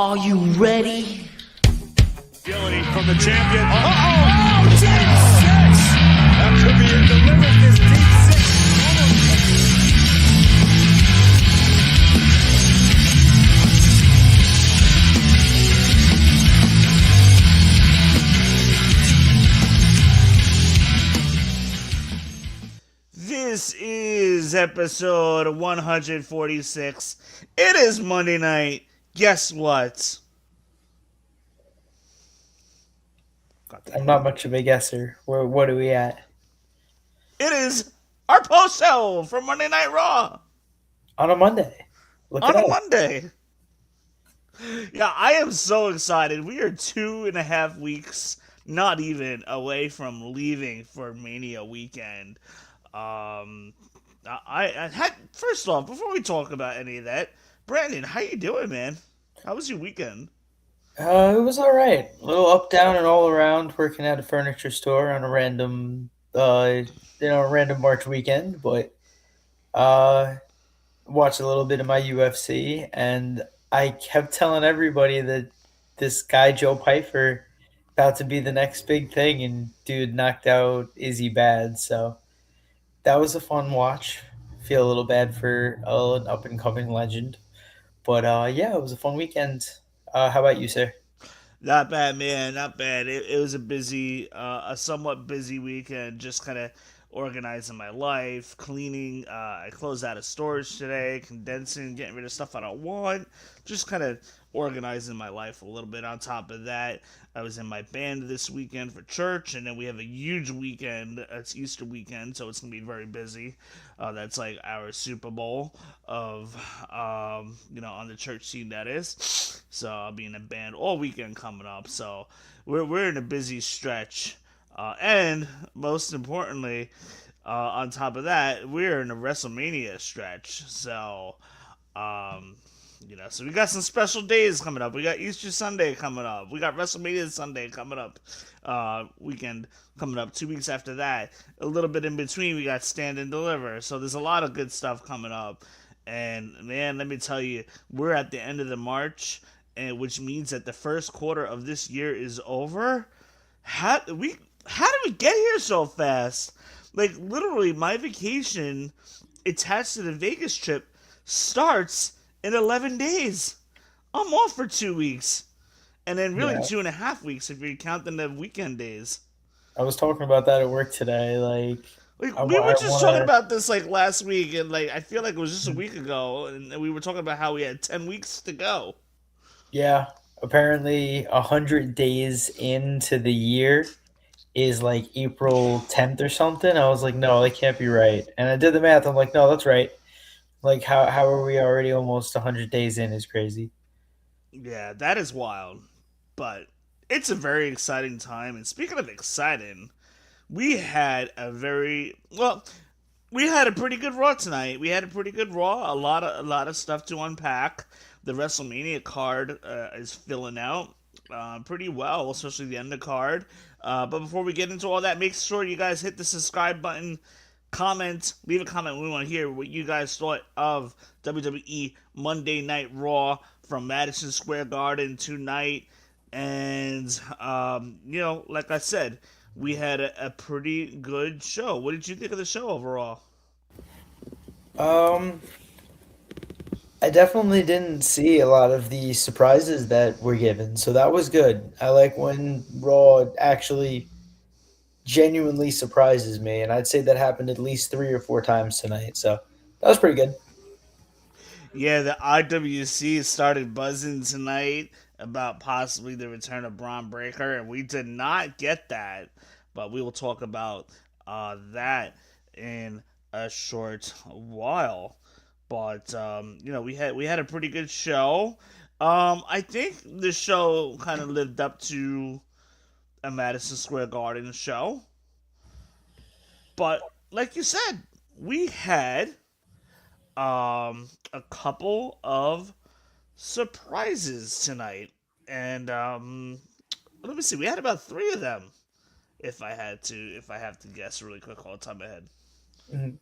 Are you ready? Agility from the champion. Oh, deep six! That could be it. Delivers this deep six. This is episode 146. It is Monday night. Guess what? I'm not much of a guesser. What are we at? It is our post show for Monday Night Raw On a Monday. Look on it a up. Monday. Yeah, I am so excited. We are 2.5 weeks, not even, away from leaving for Mania weekend. I had, first off, before we talk about any of that, Brandon, how you doing, man? How was your weekend? It was all right. A little up, down, and all around. Working at a furniture store on a random, random March weekend. But watched a little bit of my UFC, and I kept telling everybody that this guy Joe Pyfer about to be the next big thing, and dude knocked out Izzy bad. So that was a fun watch. Feel a little bad for an up and coming legend. But yeah, it was a fun weekend. How about you, sir? Not bad, man. Not bad. It was a somewhat busy weekend. Just kind of organizing my life, cleaning. I closed out of storage today, condensing, getting rid of stuff I don't want. Just kind of organizing my life a little bit. On top of that, I was in my band this weekend for church, and then we have a huge weekend. It's Easter weekend, so it's gonna be very busy. That's like our Super Bowl of, on the church scene, that is. So I'll be in a band all weekend coming up. So we're in a busy stretch, and most importantly, on top of that, we're in a WrestleMania stretch. So, so we got some special days coming up. We got Easter Sunday coming up. We got WrestleMania Sunday coming up. Weekend coming up. 2 weeks after that. A little bit in between, we got Stand and Deliver. So there's a lot of good stuff coming up. And man, let me tell you, we're at the end of the March, and which means that the first quarter of this year is over. How did we get here so fast? Like, literally, my vacation attached to the Vegas trip starts in 11 days. I'm off for 2 weeks. And then really Yeah. 2.5 weeks if you're counting the weekend days. I was talking about that at work today. Like Like, I, we wa- were I just wanna, talking about this like last week, and like I feel like it was just a week ago, and we were talking about how we had 10 weeks to go. Yeah, apparently 100 days into the year is like April 10th or something. I was like, no, that can't be right. And I did the math. I'm like, no, that's right. Like how are we already almost 100 days in is crazy. Yeah, that is wild. But it's a very exciting time. And speaking of exciting, we had we had a pretty good Raw tonight. We had a pretty good Raw. A lot of stuff to unpack. The WrestleMania card is filling out pretty well, especially the undercard. But before we get into all that, make sure you guys hit the subscribe button, comment, leave a comment. We want to hear what you guys thought of WWE Monday Night Raw from Madison Square Garden tonight. And, like I said, we had a pretty good show. What did you think of the show overall? Um, I definitely didn't see a lot of the surprises that were given, so that was good. I like when Raw actually genuinely surprises me, and I'd say that happened at least 3 or 4 times tonight. So that was pretty good. Yeah, the IWC started buzzing tonight about possibly the return of Braun Breaker, and we did not get that. But we will talk about that in a short while. But we had a pretty good show. I think the show kind of lived up to a Madison Square Garden show. But like you said, we had a couple of surprises tonight, and let me see. We had about 3 of them. If I have to guess really quick all the time ahead. Mhm.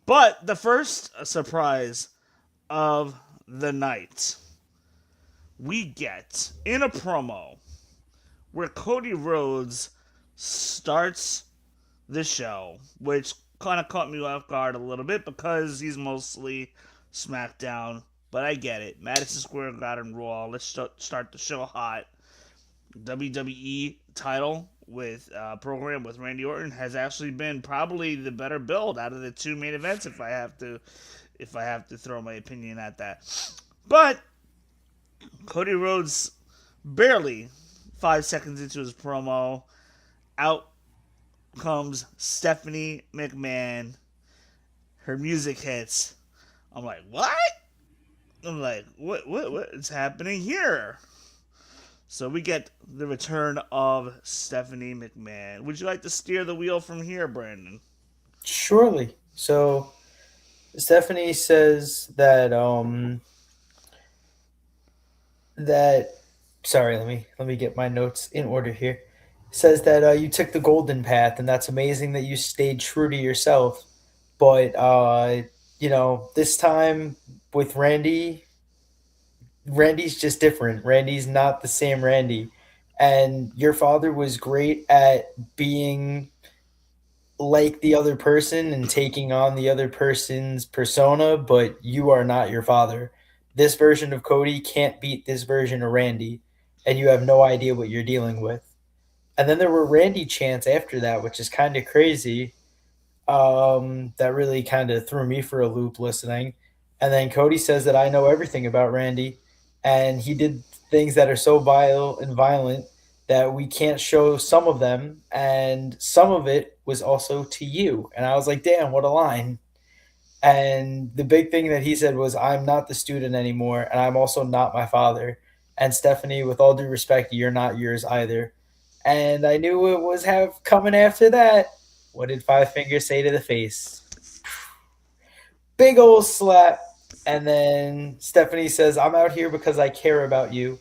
But the first surprise of the night, we get in a promo where Cody Rhodes starts the show, which kind of caught me off guard a little bit because he's mostly SmackDown. But I get it. Madison Square Garden Raw. Let's start the show hot. WWE title with program with Randy Orton has actually been probably the better build out of the two main events. If I have to throw my opinion at that, but Cody Rhodes barely 5 seconds into his promo, out comes Stephanie McMahon. Her music hits. I'm like, what? I'm like, what is happening here? So we get the return of Stephanie McMahon. Would you like to steer the wheel from here, Brandon? Surely. So Stephanie says that that sorry, let me get my notes in order here. Says that you took the golden path, and that's amazing that you stayed true to yourself. But this time with Randy's just different. Randy's not the same Randy, and your father was great at being like the other person and taking on the other person's persona, but you are not your father. This version of Cody can't beat this version of Randy, and you have no idea what you're dealing with. And then there were Randy chants after that, which is kind of crazy. That really kind of threw me for a loop listening. And then Cody says that I know everything about Randy, and he did things that are so vile and violent that we can't show some of them, and some of it was also to you. And I was like, damn, what a line. And the big thing that he said was, I'm not the student anymore, and I'm also not my father. And Stephanie, with all due respect, you're not yours either. And I knew it was have coming after that. What did Five Fingers say to the face? Big old slap. And then Stephanie says, I'm out here because I care about you.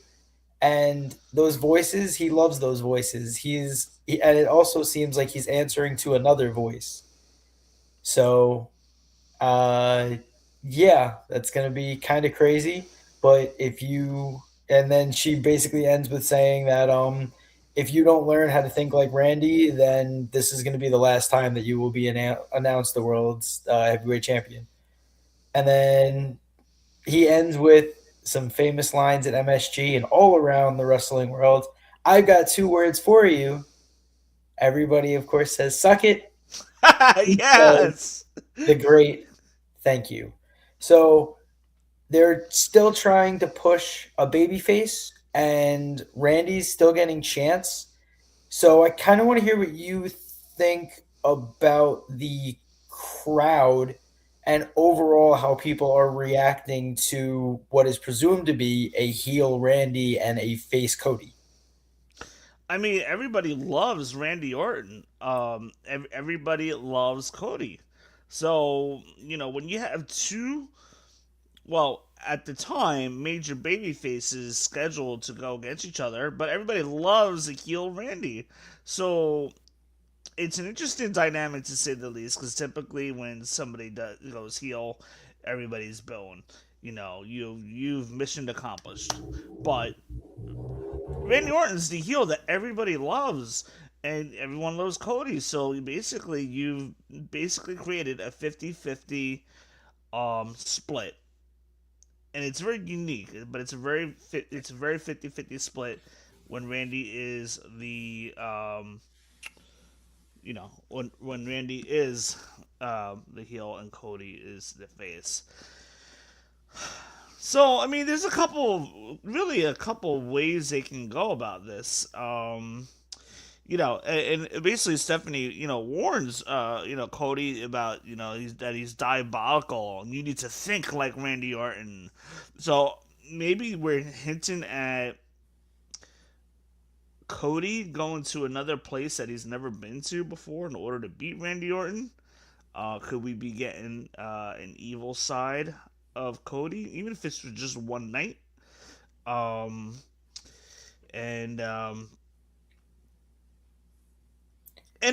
And those voices, he loves those voices. And it also seems like he's answering to another voice. So uh, yeah, that's going to be kind of crazy. But and then she basically ends with saying that if you don't learn how to think like Randy, then this is going to be the last time that you will be announced the world's heavyweight champion. And then he ends with some famous lines at MSG and all around the wrestling world. I've got two words for you. Everybody, of course, says suck it. He says Yes. the great thank you. So they're still trying to push a babyface, and Randy's still getting chance. So I kind of want to hear what you think about the crowd and overall how people are reacting to what is presumed to be a heel Randy and a face Cody. I mean, everybody loves Randy Orton. Everybody loves Cody. So when you have two, well, at the time, major baby faces scheduled to go against each other, but everybody loves a heel Randy. So it's an interesting dynamic to say the least, because typically when somebody goes heel, everybody's bone. You've mission accomplished. But Randy Orton's the heel that everybody loves, and everyone loves Cody. So you've basically created a 50-50 split, and it's very unique. But it's a very 50-50 split when Randy is when Randy is the heel and Cody is the face. So I mean, there's a couple ways they can go about this. And basically Stephanie, warns, Cody about, that he's diabolical and you need to think like Randy Orton. So maybe we're hinting at Cody going to another place that he's never been to before in order to beat Randy Orton. Could we be getting an evil side of Cody, even if it's for just one night? Um, and and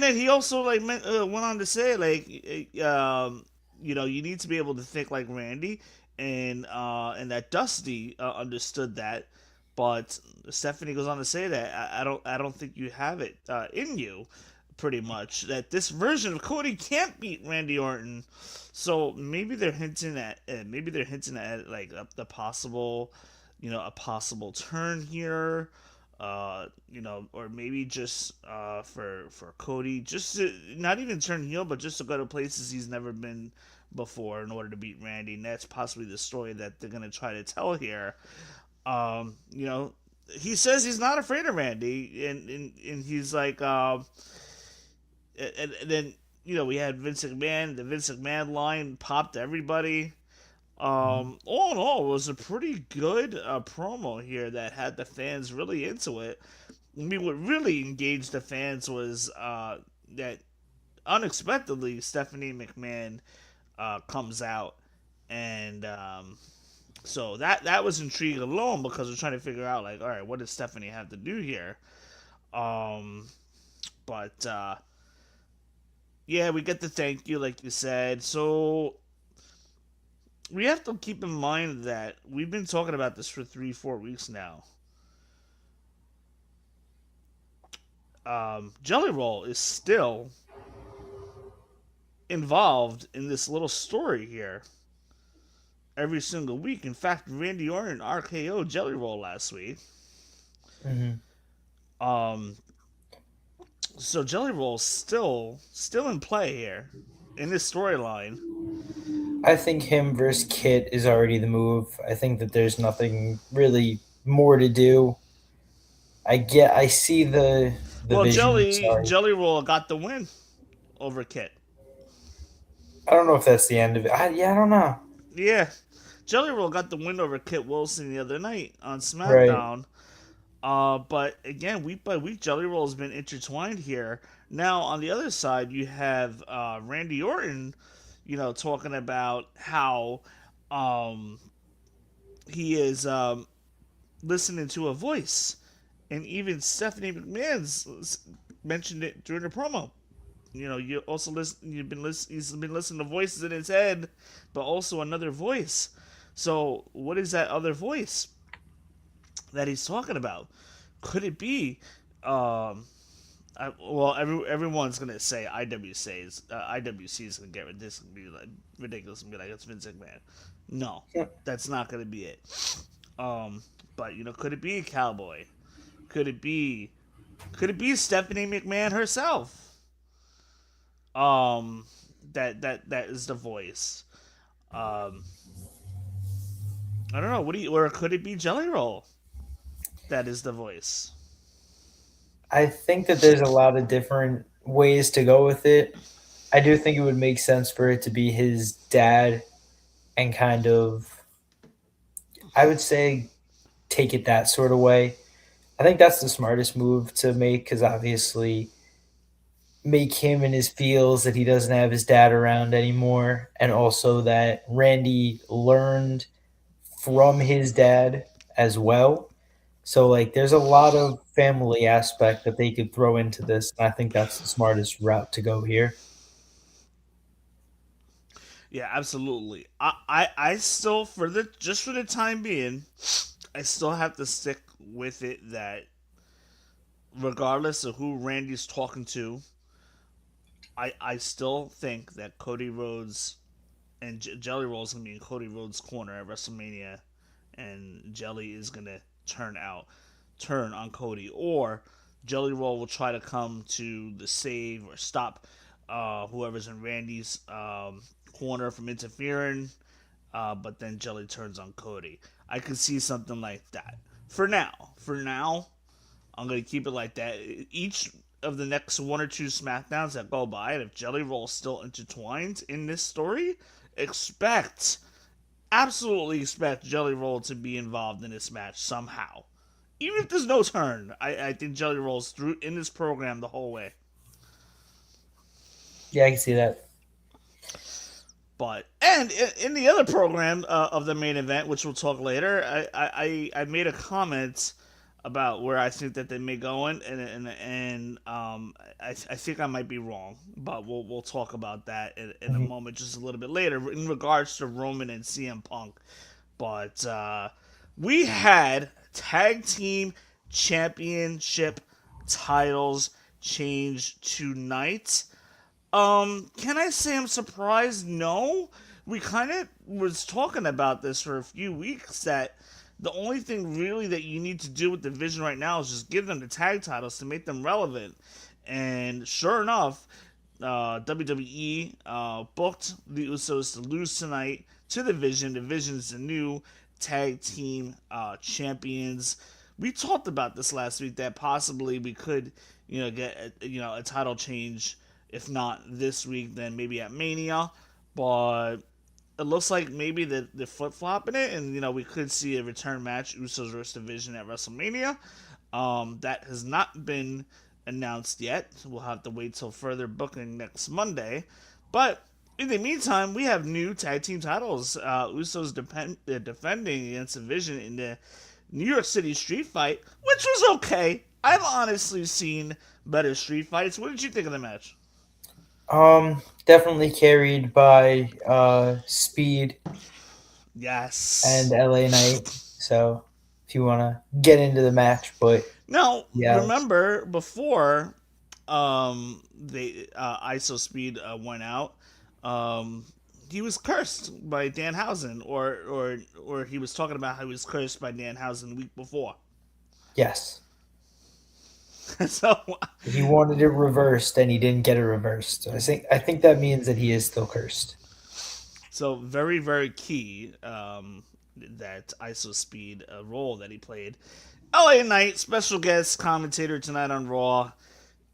then he also went on to say you need to be able to think like Randy, and that Dusty understood that, but Stephanie goes on to say that I don't think you have it in you, pretty much that this version of Cody can't beat Randy Orton. So maybe they're hinting at like the possible, a possible turn here. Or maybe just for Cody, just to not even turn heel, but just to go to places he's never been before in order to beat Randy. And that's possibly the story that they're gonna try to tell here. He says he's not afraid of Randy, and he's like, and then we had Vince McMahon. The Vince McMahon line popped everybody. All in all, it was a pretty good promo here that had the fans really into it. I mean, what really engaged the fans was that unexpectedly Stephanie McMahon comes out, and so that was intriguing alone because we're trying to figure out like, all right, what does Stephanie have to do here? Um, but yeah, we get the thank you like you said. So we have to keep in mind that we've been talking about this for 3-4 weeks now. Jelly Roll is still involved in this little story here every single week. In fact, Randy Orton RKO Jelly Roll last week. Mm-hmm. Um, so Jelly Roll's still in play here in this storyline. I think him versus Kit is already the move. I think that there's nothing really more to do. I see the Well, vision. Sorry, Jelly Roll got the win over Kit. I don't know if that's the end of it. I don't know. Yeah, Jelly Roll got the win over Kit Wilson the other night on Right. SmackDown. But again, week by week, Jelly Roll has been intertwined here. Now, on the other side, you have Randy Orton, talking about how um, he is listening to a voice, and even Stephanie McMahon's mentioned it during the promo. You also listen. He's been listening to voices in his head, but also another voice. So, what is that other voice that he's talking about? Could it be? Everyone's gonna say IWC is gonna get this gonna be like ridiculous and be like it's Vince McMahon. No, that's not gonna be it. But could it be a Cowboy? Could it be? Could it be Stephanie McMahon herself? Um, that is the voice. Um, I don't know. Or could it be Jelly Roll? That is the voice. I think that there's a lot of different ways to go with it. I do think it would make sense for it to be his dad and kind of, I would say, take it that sort of way. I think that's the smartest move to make because obviously make him in his feels that he doesn't have his dad around anymore, and also that Randy learned from his dad as well. So like there's a lot of family aspect that they could throw into this, and I think that's the smartest route to go here. Yeah, absolutely. I still for the time being, I still have to stick with it that regardless of who Randy's talking to, I still think that Cody Rhodes and Jelly Roll is gonna be in Cody Rhodes' corner at WrestleMania, and Jelly is gonna turn on Cody, or Jelly Roll will try to come to the save or stop whoever's in Randy's corner from interfering, but then Jelly turns on Cody. I could see something like that. For now, I'm gonna keep it like that. Each of the next one or two SmackDowns that go by, and if Jelly Roll's still intertwined in this story, expect absolutely expect Jelly Roll to be involved in this match somehow. Even if there's no turn, I think Jelly Roll's through in this program the whole way. Yeah, I can see that. But and in the other program of the main event, which we'll talk later, I made a comment about where I think that they may go in, and I think I might be wrong, but we'll talk about that in a Mhm. moment, just a little bit later, in regards to Roman and CM Punk. But we had tag team championship titles change tonight. Can I say I'm surprised? No. We kind of was talking about this for a few weeks that the only thing really that you need to do with the division right now is just give them the tag titles to make them relevant. And sure enough, WWE booked the Usos to lose tonight to the Vision. The Vision's the new tag team champions. We talked about this last week that possibly we could, get a title change. If not this week, then maybe at Mania. But it looks like maybe they're flip flopping it, and we could see a return match, Usos versus Division at WrestleMania. That has not been announced yet. So we'll have to wait till further booking next Monday. But in the meantime, we have new tag team titles. Usos defending against Division in the New York City Street Fight, which was okay. I've honestly seen better street fights. What did you think of the match? Definitely carried by Speed and Yes. LA Knight. So if you want to get into the match, but Now, yeah, remember before they ISO Speed went out, um, he was cursed by Danhausen, or he was talking about how he was cursed by Danhausen the week before. yes, So, he wanted it reversed and he didn't get it reversed. So I think that means that he is still cursed. so very very key that ISO Speed role that he played. LA Knight, special guest commentator tonight on Raw.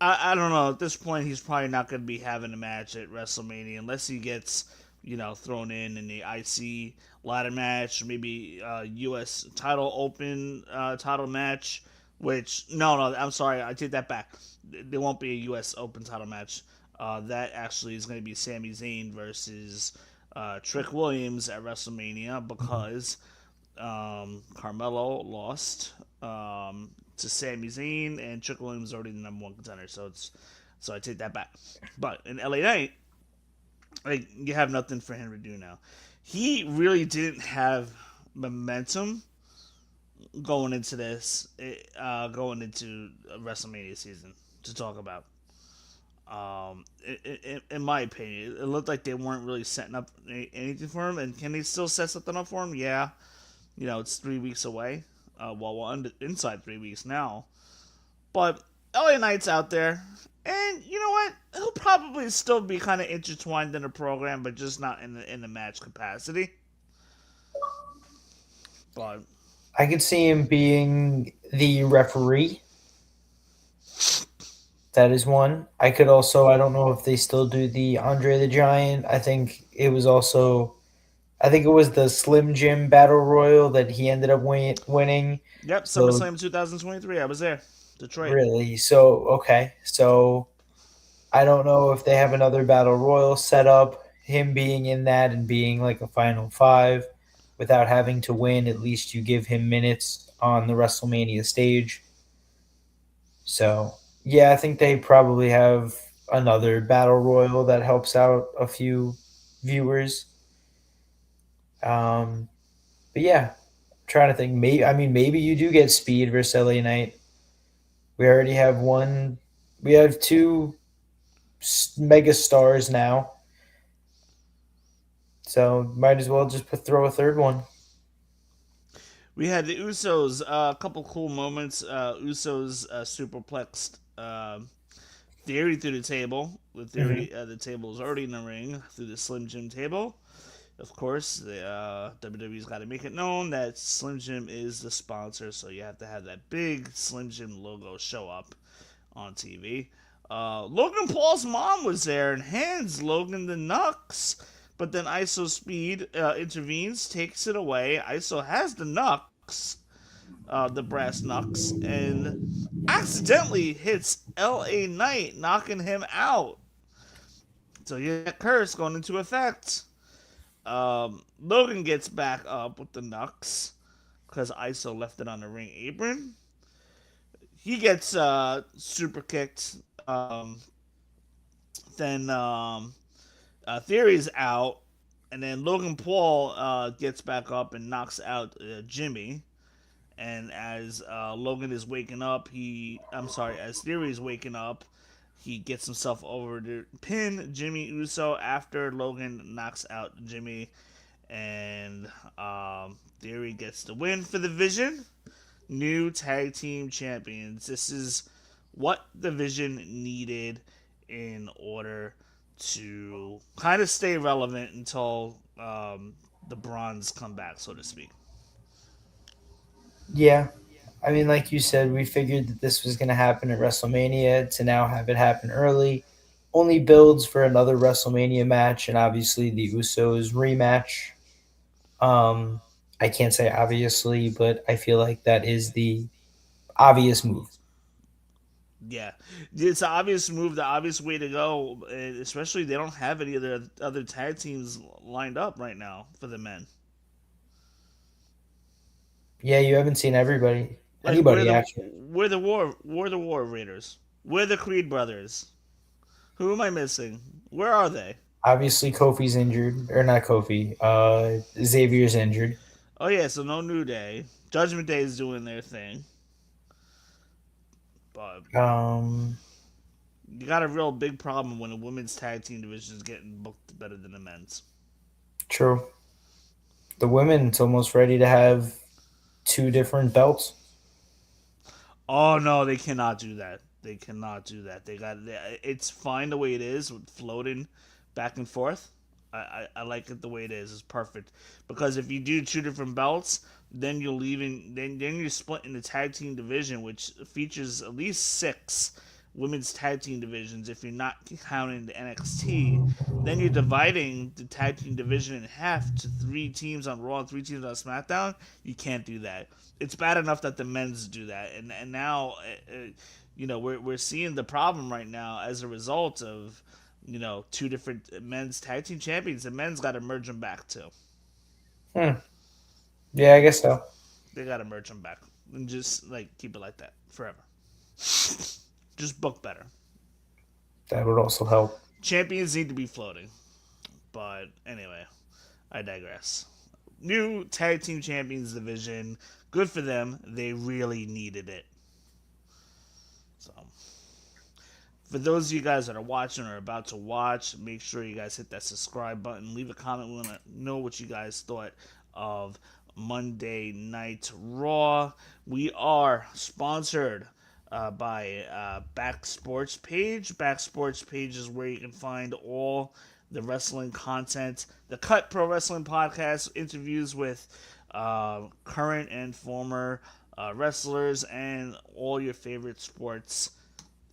I don't know. At this point, he's probably not going to be having a match at WrestleMania unless he gets, thrown in the IC ladder match, maybe U.S. title open title match. Which no, I'm sorry, I take that back. There won't be a U.S. Open title match. That actually is going to be Sami Zayn versus Trick Williams at WrestleMania because Carmelo lost to Sami Zayn, and Trick Williams is already the number one contender. So I take that back. But in LA Knight, like you have nothing for him to do now. He really didn't have momentum going into this, going into WrestleMania season to talk about. In my opinion, it looked like they weren't really setting up anything for him. And can they still set something up for him? Yeah, it's 3 weeks away. Well, we're inside 3 weeks now. But LA Knight's out there. And you know what? He'll probably still be kind of intertwined in the program, but just not in the match capacity. But I could see him being the referee. That is one. I could also, I don't know if they still do the Andre the Giant. I think it was the Slim Jim Battle Royal that he ended up winning. yep, So SummerSlam 2023. I was there, Detroit. really, so okay. So I don't know if they have another Battle Royal set up, him being in that and being like a final five without having to win. At least you give him minutes on the WrestleMania stage. So yeah, I think they probably have another battle royal that helps out a few viewers. Um, but yeah, I'm trying to think. Maybe you do get Speed versus LA Knight. We already have one. We have two mega stars now, so might as well just throw a third one. We had the Usos. A couple cool moments. Usos superplexed Theory through the table. The Hmm. Theory, the table is already in the ring through the Slim Jim table. Of course, the WWE's got to make it known that Slim Jim is the sponsor, so you have to have that big Slim Jim logo show up on TV. Logan Paul's mom was there and hands Logan the Nux, but then ISO Speed intervenes, takes it away. ISO has the Nux, the brass Nux, and accidentally hits LA Knight, knocking him out. So you get curse going into effect. Logan gets back up with the Nux because ISO left it on the ring apron. he gets super kicked. Then Theory's out, and then Logan Paul gets back up and knocks out Jimmy. And as Logan is waking up, as Theory is waking up, he gets himself over to pin Jimmy Uso after Logan knocks out Jimmy, and Theory gets the win for the Vision. New tag team champions. This is what the Vision needed in order to kind of stay relevant until the Bronze come back, so to speak. Yeah. I mean, like you said, we figured that this was going to happen at WrestleMania. To now have it happen early only builds for another WrestleMania match, and obviously the Usos rematch. I can't say obviously, but I feel like that is the obvious move. Yeah, it's an obvious move, the obvious way to go. Especially they don't have any other tag teams lined up right now for the men. Yeah, you haven't seen Like anybody actually. we're the War Raiders. We're the Creed brothers. Who am I missing? Where are they? Obviously, Kofi's injured, or not Kofi. Xavier's injured. Oh yeah, so no New Day. Judgment Day is doing their thing, but Um, you got a real big problem when a women's tag team division is getting booked better than the men's. True. The women's almost ready to have two different belts. Oh no, they cannot do that. They cannot do that. It's fine the way it is with floating back and forth. I like it the way it is. It's perfect because if you do two different belts, then you're leaving. Then you're splitting the tag team division, which features at least six women's tag team divisions. If you're not counting the NXT, then you're dividing the tag team division in half to three teams on Raw and three teams on SmackDown. You can't do that. It's bad enough that the men's do that, and now, we're seeing the problem right now as a result of two different men's tag team champions. The men's got to merge them back too. Hmm. Yeah, I guess so. They got to merge them back and just like keep it like that forever. Just book better. That would also help. Champions need to be floating, but anyway, I digress. New tag team champions division. Good for them. They really needed it. So, for those of you guys that are watching or about to watch, make sure you guys hit that subscribe button. Leave a comment. We want to know what you guys thought of Monday Night Raw. We are sponsored by Back Sports Page. Back Sports Page is where you can find all the wrestling content, the Cut Pro Wrestling Podcast, interviews with current and former wrestlers, and all your favorite sports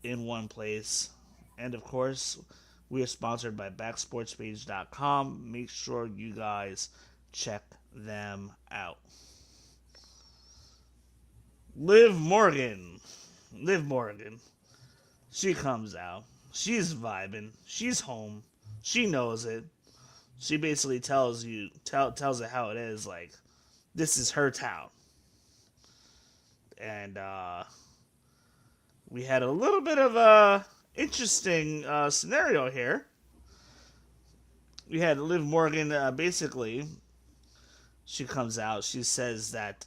in one place. And of course, we are sponsored by backsportspage.com. Make sure you guys check them out. Liv Morgan. She comes out. She's vibing. She's home. She knows it. She basically tells it how it is. Like, this is her town. And we had a little bit of a interesting scenario here. We had Liv Morgan, basically, she comes out. She says that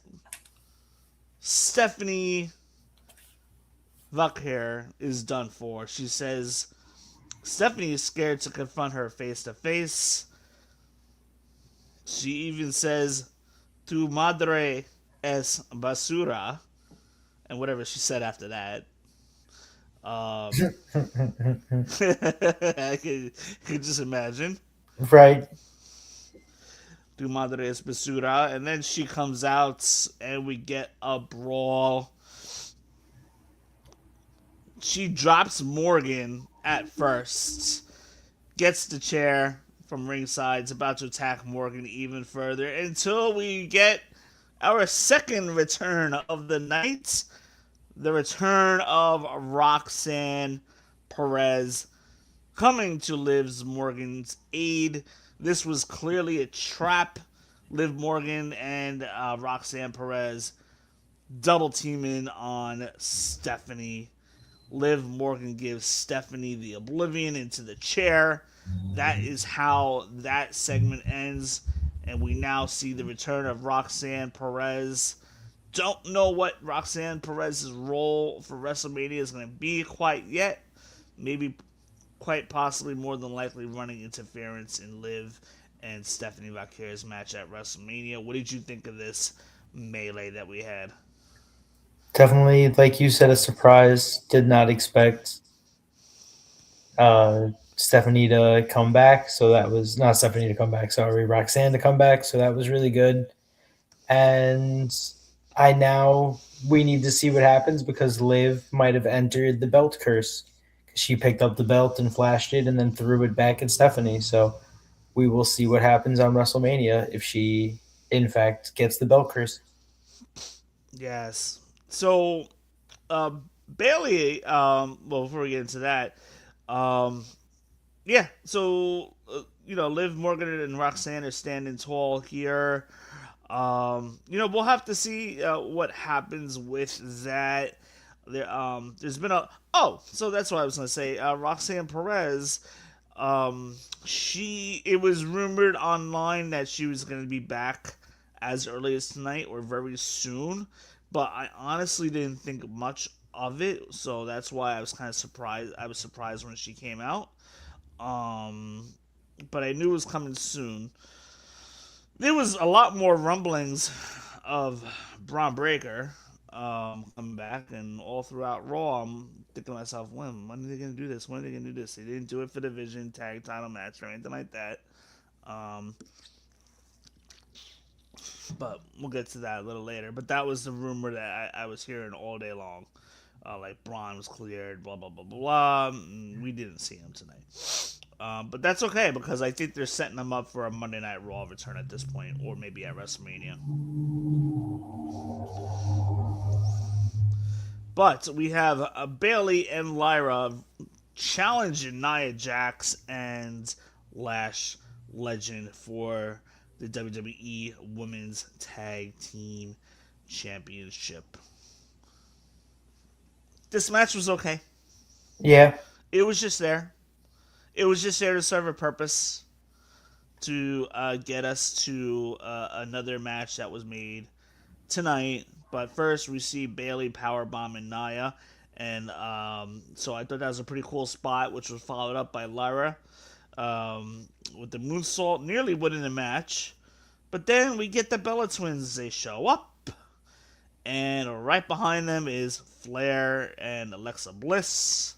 Stephanie Vaquer is done for. She says Stephanie is scared to confront her face to face. She even says, "Tu madre es basura," and whatever she said after that. I could just imagine. Right. Tu madre es basura, and then she comes out, and we get a brawl. She drops Morgan at first, gets the chair from ringside, is about to attack Morgan even further until we get our second return of the night, the return of Roxanne Perez coming to Liv Morgan's aid. This was clearly a trap. Liv Morgan and Roxanne Perez double teaming on Stephanie. Liv Morgan gives Stephanie the oblivion into the chair. That is how that segment ends. And we now see the return of Roxanne Perez. Don't know what Roxanne Perez's role for WrestleMania is going to be quite yet. Maybe quite possibly more than likely running interference in Liv and Stephanie Vaquer's match at WrestleMania. What did you think of this melee that we had? Definitely, like you said, a surprise. Did not expect Stephanie to come back. So that was not Stephanie to come back. Sorry, Roxanne to come back. So that was really good. And I now we need to see what happens because Liv might have entered the belt curse. She picked up the belt and flashed it and then threw it back at Stephanie. So we will see what happens on WrestleMania if she, in fact, gets the belt curse. Yes. So, uh, Bayley, well, before we get into that, um, yeah, so, Liv Morgan and Roxanne are standing tall here. We'll have to see what happens with that. There's been a so that's what I was gonna say. Roxanne Perez, it was rumored online that she was gonna be back as early as tonight or very soon, but I honestly didn't think much of it, so that's why I was kind of surprised. I was surprised when she came out, um, but I knew it was coming soon. There was a lot more rumblings of Braun Breaker coming back, and all throughout Raw, I'm thinking to myself, when are they gonna do this? When are they gonna do this? They didn't do it for the Vision Tag Title match or anything like that. Um, but we'll get to that a little later. But that was the rumor that I was hearing all day long. Like Braun was cleared, blah blah blah blah blah. We didn't see him tonight. But that's okay because I think they're setting them up for a Monday Night Raw return at this point, or maybe at WrestleMania. But we have Bayley and Lyra challenging Nia Jax and Lash Legend for the WWE Women's Tag Team Championship. This match was okay. Yeah, It was just there. It was just there to serve a purpose to get us to another match that was made tonight. But first, we see Bayley powerbombing Nia, and so I thought that was a pretty cool spot, which was followed up by Lyra with the moonsault, nearly winning the match. But then we get the Bella Twins. They show up, and right behind them is Flair and Alexa Bliss.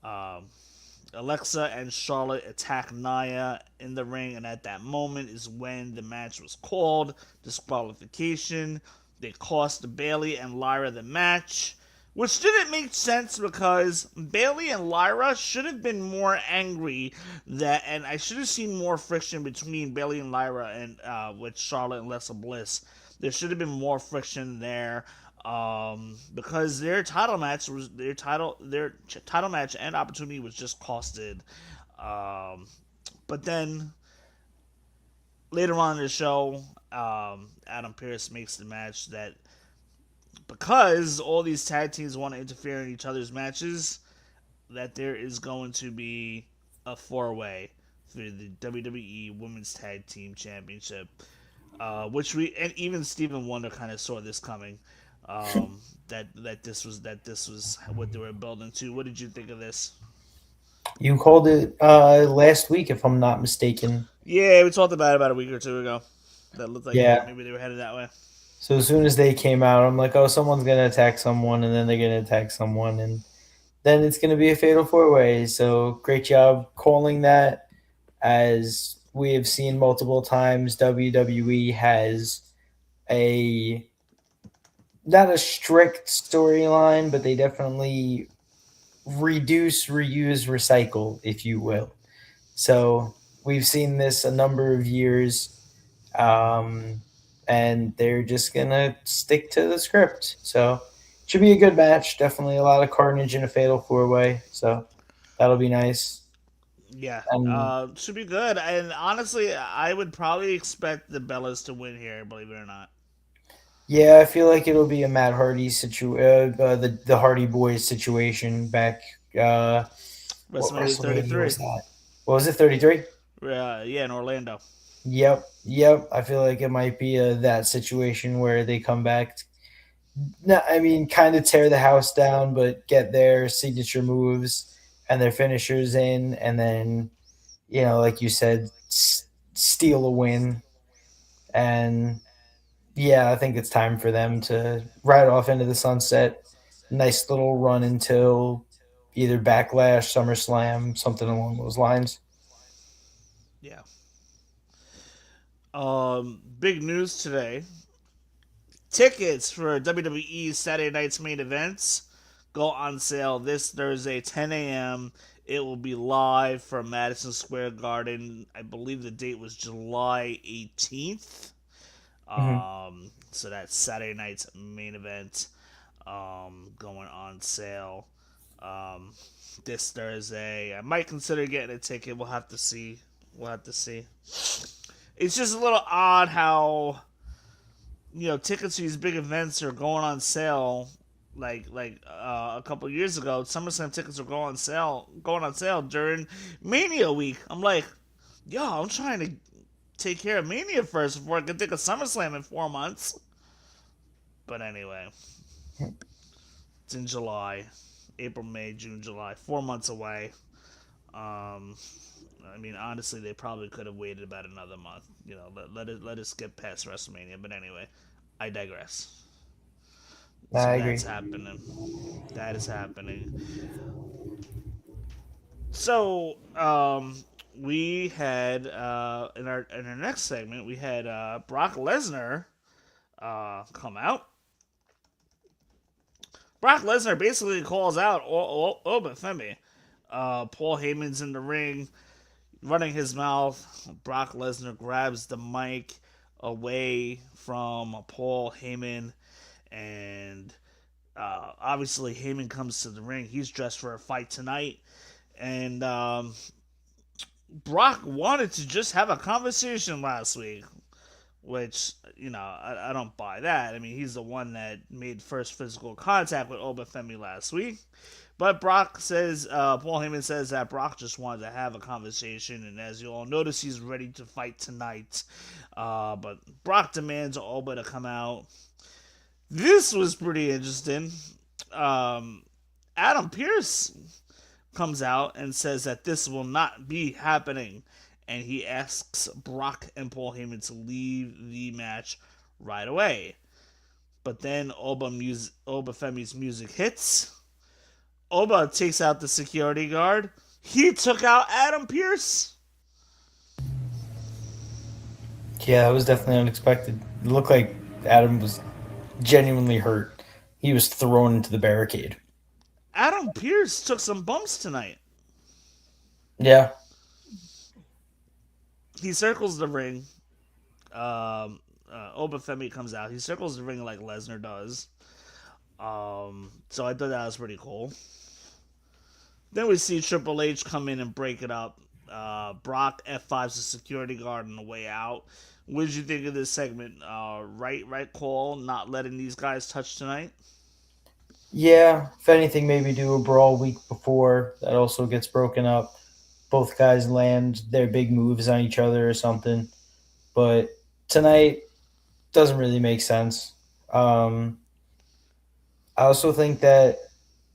Um, Alexa and Charlotte attack Nia in the ring, and at that moment is when the match was called disqualification. They cost Bayley and Lyra the match, which didn't make sense because Bayley and Lyra should have been more angry and I should have seen more friction between Bayley and Lyra and with Charlotte and Alexa Bliss. There should have been more friction there because their title match and opportunity was just costed. But then later on in the show, Adam Pearce makes the match that because all these tag teams want to interfere in each other's matches, that there is going to be a four-way for the WWE Women's Tag Team Championship, which we and even Stephen Wonder kind of saw this coming. That this was what they were building to. What did you think of this? you called it last week, if I'm not mistaken. Yeah, we talked about a week or two ago. That looked like Yeah. maybe they were headed that way. So as soon as they came out, I'm like, oh, someone's gonna attack someone, and then they're gonna attack someone, and then it's gonna be a fatal four way. So great job calling that. As we have seen multiple times, WWE has a not a strict storyline, but they definitely reduce, reuse, recycle, if you will. So we've seen this a number of years, and they're just gonna stick to the script. So it should be a good match. Definitely a lot of carnage in a fatal four way. So that'll be nice. Yeah, And should be good. And honestly, I would probably expect the Bellas to win here. Believe it or not. Yeah, I feel like it'll be a Matt Hardy the Hardy Boys situation back. What WrestleMania WrestleMania 33. was that? What was it? 33. Yeah, in Orlando. Yep, yep. I feel like it might be that situation where they come back. No, I mean, kind of tear the house down, but get their signature moves and their finishers in, and then like you said, steal a win. And yeah, I think it's time for them to ride off into the sunset. Nice little run until either Backlash, SummerSlam, something along those lines. Yeah. Big news today. Tickets for WWE's Saturday night's main events go on sale this Thursday, 10 a.m. It will be live from Madison Square Garden. I believe the date was July 18th. Hmm. So that's Saturday night's main event going on sale um, this Thursday. I might consider getting a ticket. We'll have to see. We'll have to see. It's just a little odd how tickets to these big events are going on sale. A couple years ago, SummerSlam tickets were going on sale during Mania week. I'm like, yo, I'm trying to take care of Mania first before I can think of SummerSlam in 4 months. But anyway, it's in July, April, May, June, July, 4 months away. Um, I mean, honestly, they probably could have waited about another month. Let us get past WrestleMania. But anyway, I digress. So I that's agree. happening. That is happening. So we had in our next segment we had Brock Lesnar come out. Brock Lesnar basically calls out Oba Femi. Paul Heyman's in the ring, running his mouth. Brock Lesnar grabs the mic away from Paul Heyman, and obviously Heyman comes to the ring. He's dressed for a fight tonight, and Brock wanted to just have a conversation last week, which I don't buy that. I mean, he's the one that made first physical contact with Oba Femi last week. But Brock says, Paul Heyman says that Brock just wanted to have a conversation, and as you all notice, he's ready to fight tonight. But Brock demands Oba to come out. This was pretty interesting. Um, Adam Pierce comes out and says that this will not be happening, and he asks Brock and Paul Heyman to leave the match right away. But then Oba Femi's music hits. Oba takes out the security guard. He took out Adam Pierce. Yeah, that was definitely unexpected. It looked like Adam was genuinely hurt. He was thrown into the barricade. Adam Pierce took some bumps tonight. Yeah. He circles the ring. Oba Femi comes out. He circles the ring like Lesnar does. So I thought that was pretty cool. Then we see Triple H come in and break it up. Brock F5's the security guard on the way out. What did you think of this segment? Right call, not letting these guys touch tonight. Yeah, if anything, maybe do a brawl week before. That also gets broken up. Both guys land their big moves on each other or something. But tonight doesn't really make sense. Um, I also think that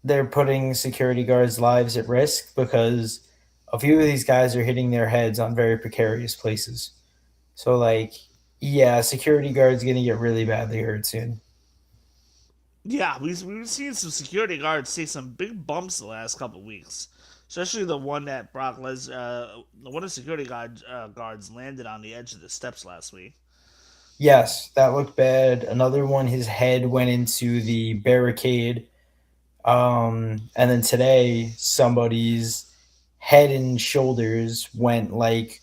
they're putting security guards' lives at risk because a few of these guys are hitting their heads on very precarious places. So, like, yeah, security guard's going to get really badly hurt soon. Yeah, we've seen some security guards take some big bumps the last couple weeks, especially the one that the one of the guards landed on the edge of the steps last week. Yes, that looked bad. Another one, his head went into the barricade. And then today, somebody's head and shoulders went like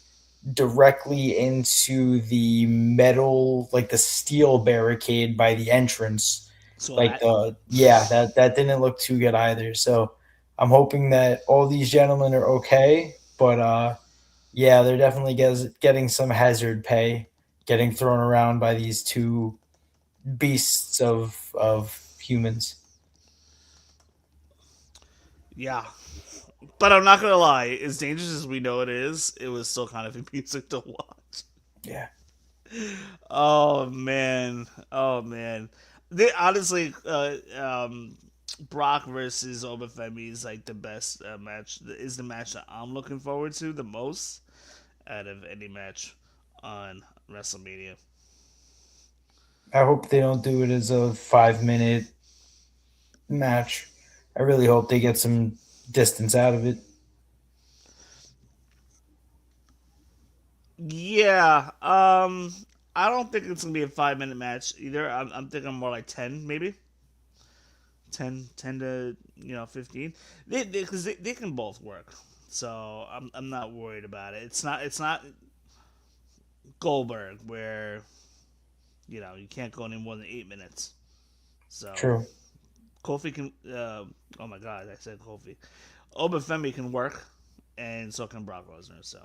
directly into the metal, like the steel barricade by the entrance. So Like that that didn't look too good either. So I'm hoping that all these gentlemen are okay. But yeah, they're definitely getting some hazard pay, getting thrown around by these two beasts of humans. Yeah, but I'm not gonna lie. As dangerous as we know it was still kind of amusing to watch. Yeah. Oh man, oh man. They honestly, Brock versus Oba Femi is like the best match. Is the match that I'm looking forward to the most out of any match on WrestleMania. I hope they don't do it as a 5 minute match. I really hope they get some distance out of it. Yeah, I don't think it's gonna be a 5 minute match either. I'm thinking more like 10, maybe 10 to 15. Because they can both work, so I'm not worried about it. It's not Goldberg where you can't go any more than 8 minutes. So True. Kofi can. Oh my God, I said Kofi. Oba Femi can work, and so can Brock Lesnar. So.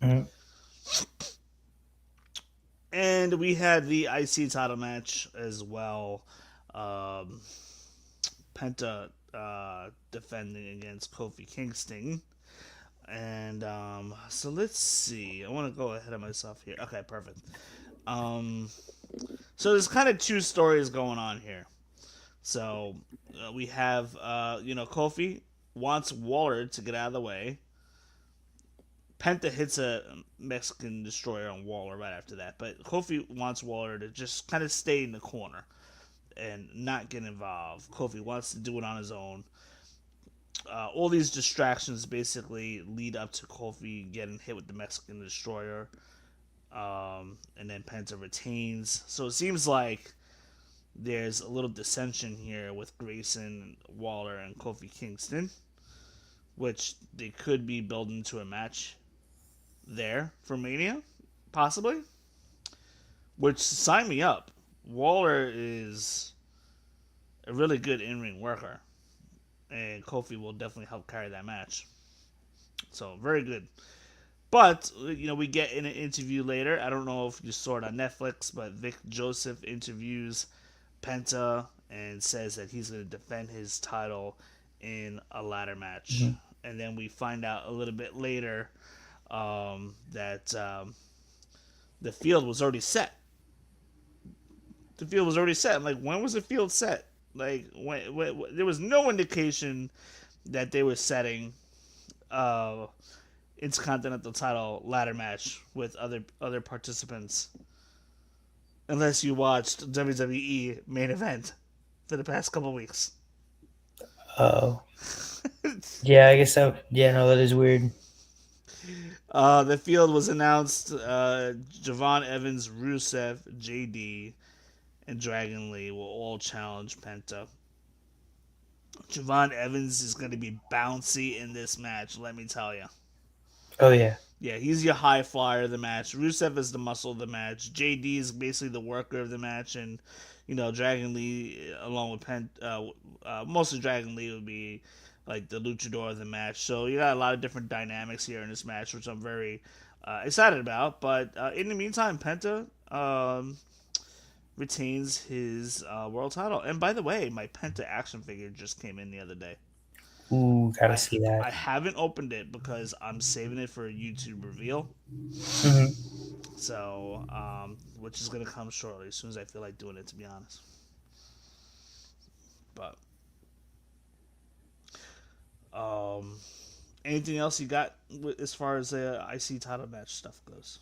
Mhm. And we had the IC title match as well. Um, Penta defending against Kofi Kingston. And so let's see. I want to go ahead of myself here. Okay, perfect. Um, so there's kind of two stories going on here. So we have, Kofi wants Waller to get out of the way. Penta hits a Mexican destroyer on Waller right after that, but Kofi wants Waller to just kind of stay in the corner and not get involved. Kofi wants to do it on his own. All these distractions basically lead up to Kofi getting hit with the Mexican destroyer, and then Penta retains. So it seems like there's a little dissension here with Grayson, Waller, and Kofi Kingston, which they could be building to a match there for Mania, possibly. Which sign me up. Waller is a really good in-ring worker, and Kofi will definitely help carry that match. So very good. But we get in an interview later. I don't know if you saw it on Netflix, but Vic Joseph interviews Penta and says that he's going to defend his title in a ladder match. Mhm. And then we find out a little bit later that the field was already set. The field was already set. I'm like, when was the field set? Like, when there was no indication that they were setting uh intercontinental title ladder match with other participants, unless you watched WWE main event for the past couple weeks. Oh. Yeah, I guess that. Yeah, no, that is weird. The field was announced. Javon Evans, Rusev, JD, and Dragon Lee will all challenge Penta. Javon Evans is going to be bouncy in this match, let me tell you. Oh yeah. Yeah, he's your high flyer of the match. Rusev is the muscle of the match. JD is basically the worker of the match, and Dragon Lee along with mostly Dragon Lee would be like the luchador of the match. So you got a lot of different dynamics here in this match, which I'm very excited about. But in the meantime, Penta retains his world title. And by the way, my Penta action figure just came in the other day. Ooh, gotta I see I that. haven't opened it because I'm saving it for a YouTube reveal. Hmm. So, which is gonna come shortly as soon as I feel like doing it, to be honest. But, um, anything else you got as far as the IC title match stuff goes?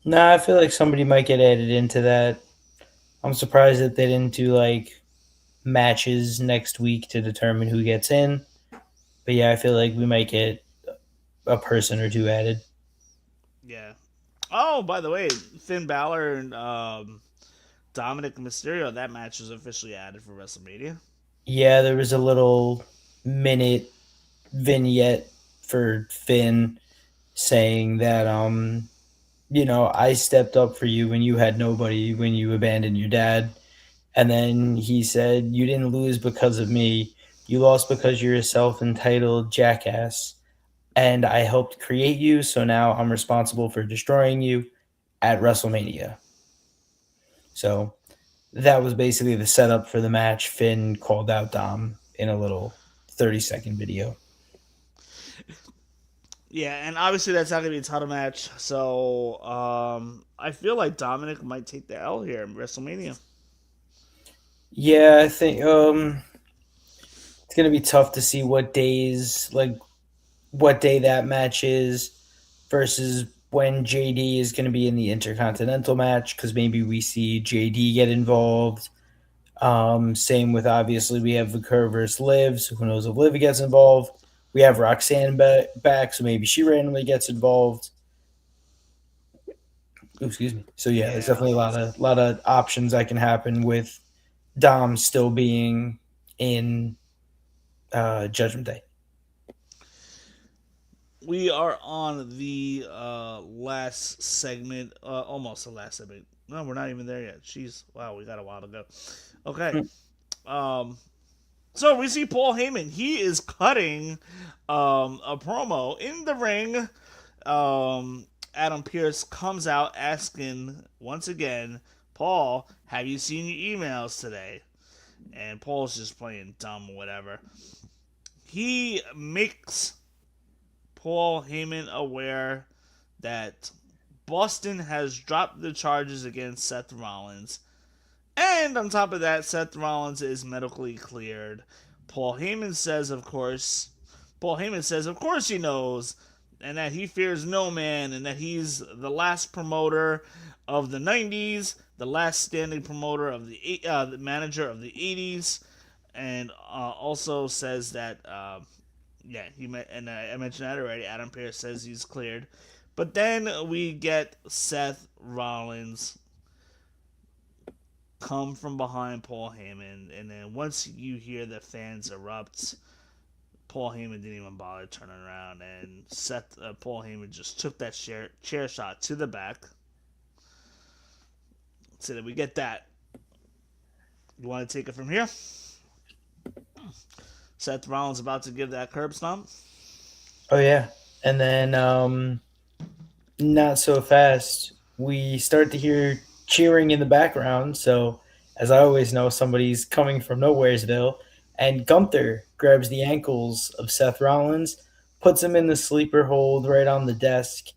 Nah, I feel like somebody might get added into that. I'm surprised that they didn't do like matches next week to determine who gets in. But yeah, I feel like we might get a person or two added. Yeah. Oh, by the way, Finn Balor and Dominic Mysterio, that match was officially added for WrestleMania. Yeah, there was a little minute vignette for Finn saying that I stepped up for you when you had nobody, when you abandoned your dad. And then he said, "You didn't lose because of me. You lost because you're a self-entitled jackass. And I helped create you, so now I'm responsible for destroying you at WrestleMania." So that was basically the setup for the match. Finn called out Dom in a little 30-second video. Yeah, and obviously that's not gonna be a title match. So I feel like Dominic might take the L here in WrestleMania. Yeah, I think it's gonna be tough to see what days, like what day that match is versus when JD is gonna be in the Intercontinental match, because maybe we see JD get involved. Same with, obviously, we have Vakur versus Liv, so who knows if Liv gets involved. We have Roxanne back, so maybe she randomly gets involved. Ooh, excuse me. So yeah, there's Yeah. definitely a lot of options that can happen with Dom still being in Judgment Day. We are on the last segment, almost the last segment. No, we're not even there yet. Jeez, wow, we got a while to go. Okay. Um, so we see Paul Heyman. He is cutting a promo in the ring. Adam Pearce comes out asking once again, Paul, have you seen your emails today? And Paul's just playing dumb, whatever. He makes Paul Heyman aware that Boston has dropped the charges against Seth Rollins. And on top of that, Seth Rollins is medically cleared. Paul Heyman says, of course he knows, and that he fears no man, and that he's the last promoter of the 90s, the last standing promoter of the manager of the 80s, and also says that I mentioned that already. Adam Pearce says he's cleared, but then we get Seth Rollins come from behind Paul Heyman, and then once you hear the fans erupt, Paul Heyman didn't even bother turning around, and Paul Heyman just took that chair shot to the back. So that we get that. You want to take it from here? Seth Rollins about to give that curb stomp. Oh yeah, and then not so fast. We start to hear cheering in the background. So, as I always know, somebody's coming from Nowheresville, and Gunther grabs the ankles of Seth Rollins, puts him in the sleeper hold right on the desk,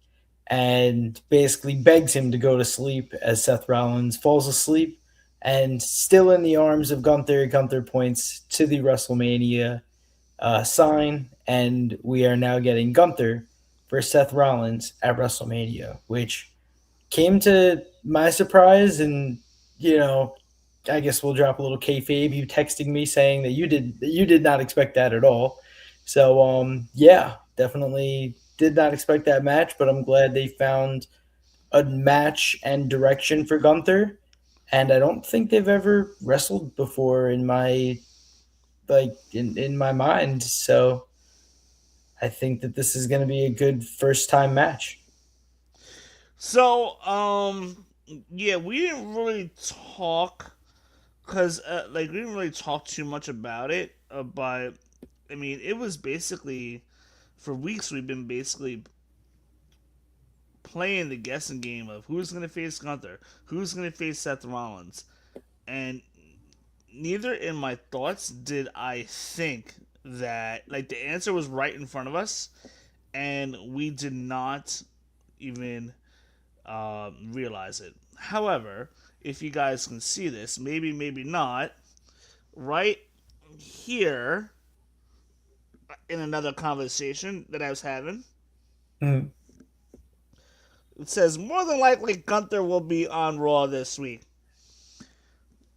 and basically begs him to go to sleep as Seth Rollins falls asleep. And still in the arms of Gunther, Gunther points to the WrestleMania sign, and we are now getting Gunther versus Seth Rollins at WrestleMania, which came to my surprise. And you know, I guess we'll drop a little kayfabe. You texting me saying that you did not expect that at all. So yeah, definitely did not expect that match, but I'm glad they found a match and direction for Gunther. And I don't think they've ever wrestled before in my mind. So I think that this is going to be a good first time match. So, yeah, we didn't really talk because, we didn't really talk too much about it. But I mean, it was basically for weeks we've been basically playing the guessing game of who's going to face Gunther, who's going to face Seth Rollins, and neither in my thoughts did I think that the answer was right in front of us, and we did not even realize it. However, if you guys can see this, maybe not, right here in another conversation that I was having, Mm. it says more than likely Gunther will be on Raw this week.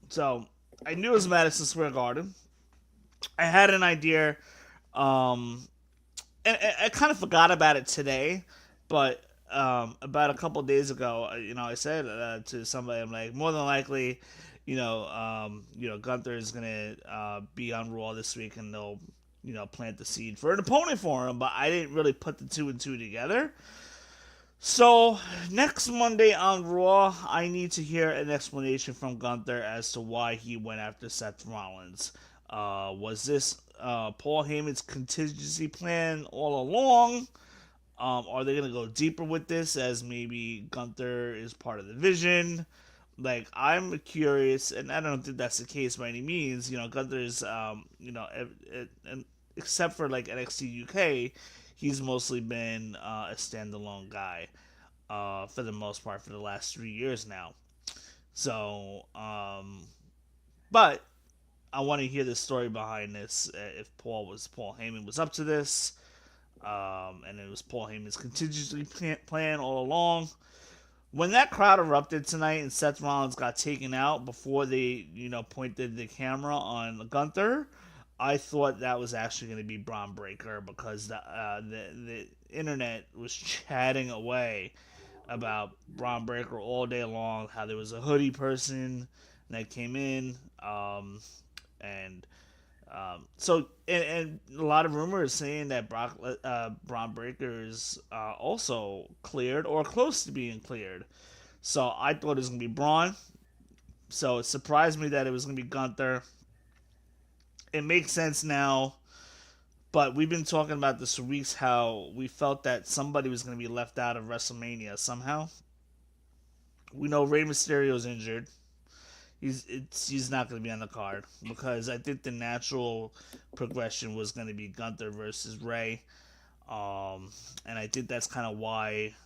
So I knew it was Madison Square Garden. I had an idea, and I kind of forgot about it today, but about a couple days ago, I said to somebody, I'm like, more than likely, Gunther is gonna be on Raw this week, and they'll, plant the seed for an opponent for him. But I didn't really put the two and two together. So next Monday on Raw, I need to hear an explanation from Gunther as to why he went after Seth Rollins. Was this Paul Heyman's contingency plan all along? Are they going to go deeper with this as maybe Gunther is part of the vision? Like, I'm curious, and I don't think that's the case by any means. Gunther's, and except for like NXT UK, he's mostly been a standalone guy for the most part for the last 3 years now. So, but I want to hear the story behind this. If Paul Heyman was up to this, and it was Paul Heyman's contingency plan all along. When that crowd erupted tonight and Seth Rollins got taken out before they, pointed the camera on Gunther, I thought that was actually going to be Braun Breaker because the internet was chatting away about Braun Breaker all day long. How there was a hoodie person that came in, and and a lot of rumors saying that Braun Breaker is also cleared or close to being cleared. So I thought it was gonna be Braun. So it surprised me that it was gonna be Gunther. It makes sense now, but we've been talking about this for weeks. How we felt that somebody was gonna be left out of WrestleMania somehow. We know Rey Mysterio's injured. He's not going to be on the card because I think the natural progression was going to be Gunther versus Ray, and I think that's kind of why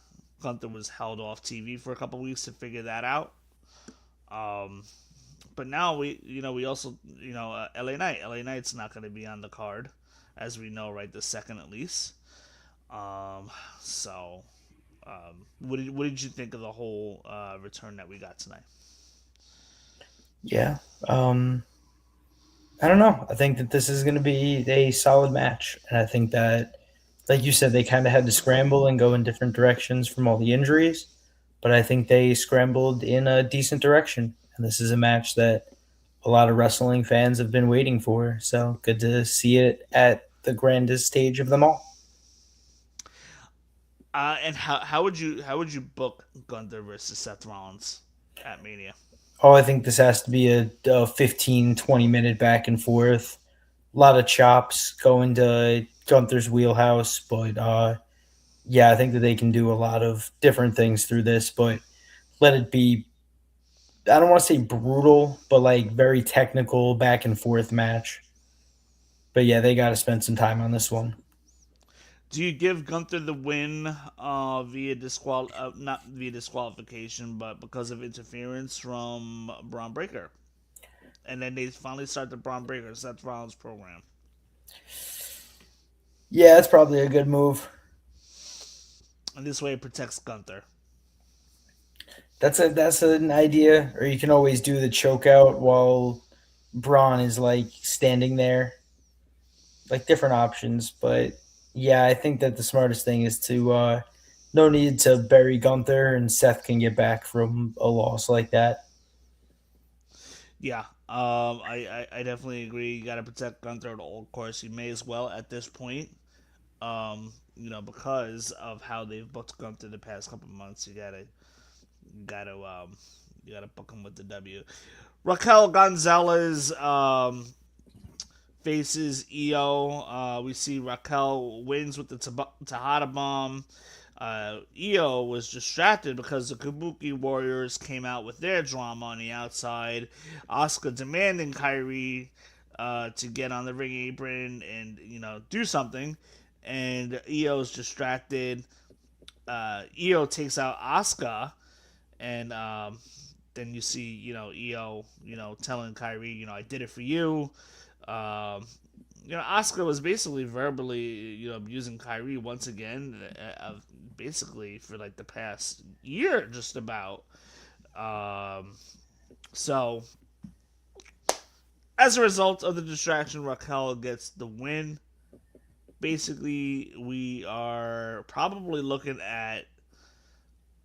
Gunther was held off TV for a couple weeks to figure that out. Um, but now we also LA Knight's not going to be on the card, as we know right this second at least. So what did you think of the whole return that we got tonight? Yeah. I don't know. I think that this is going to be a solid match. And I think that, like you said, they kind of had to scramble and go in different directions from all the injuries. But I think they scrambled in a decent direction. And this is a match that a lot of wrestling fans have been waiting for. So good to see it at the grandest stage of them all. And how would you book Gunther versus Seth Rollins at Mania? Oh, I think this has to be a 15, 20 minute back and forth. A lot of chops going to Gunther's wheelhouse. But yeah, I think that they can do a lot of different things through this. But let it be, I don't want to say brutal, but like very technical back and forth match. But yeah, they got to spend some time on this one. Do you give Gunther the win not via disqualification, but because of interference from Braun Breaker? And then they finally start the Braun Breaker Seth Rollins program. Yeah, that's probably a good move. And this way it protects Gunther. That's an idea. Or you can always do the choke out while Braun is like standing there. Like different options, but yeah, I think that the smartest thing is to no need to bury Gunther, and Seth can get back from a loss like that. Yeah, I definitely agree. You got to protect Gunther at all course. You may as well at this point. Because of how they've booked Gunther the past couple of months, you gotta book him with the W. Raquel Gonzalez faces Io. We see Raquel wins with the Tejada bomb. Io was distracted because the Kabuki Warriors came out with their drama on the outside. Asuka demanding Kyrie to get on the ring apron and do something, and Io's distracted. Io takes out Asuka, and then you see Io telling Kyrie, I did it for you. Um, Asuka was basically verbally, abusing Kyrie once again, basically for like the past year, just about. Um, so, as a result of the distraction, Raquel gets the win. Basically, we are probably looking at